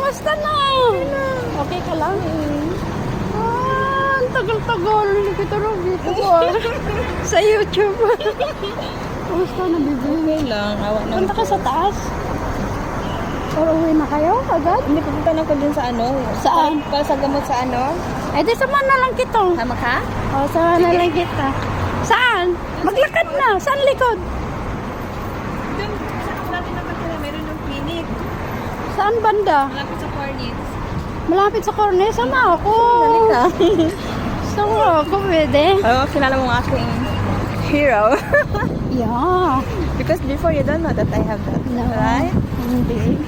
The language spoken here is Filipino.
Kamusta na? Okay ka lang? Ang tagal-tagal. Hindi kita rin dito sa YouTube. Kamusta na, baby? Okay lang. Awa na. Punta ka sa taas? Or uwi na kayo agad? Hindi, pupunta na ko dun sa ano. Saan? Para sa gamot sa ano. Eh, di sama na lang kita. Tama ka? O, sama na lang kita. Saan? Maglakad na. Saan likod? Dun, sa natin naman sila, meron yung clinic. Saan banda? Malapit sa Cornets. Malapit sa corner. Sama ako. Dali ka. Sama ako, pwede. Oo, kilala mo ang aking hero. Yeah. Because before you don't know that I have that. No. Right? Hindi.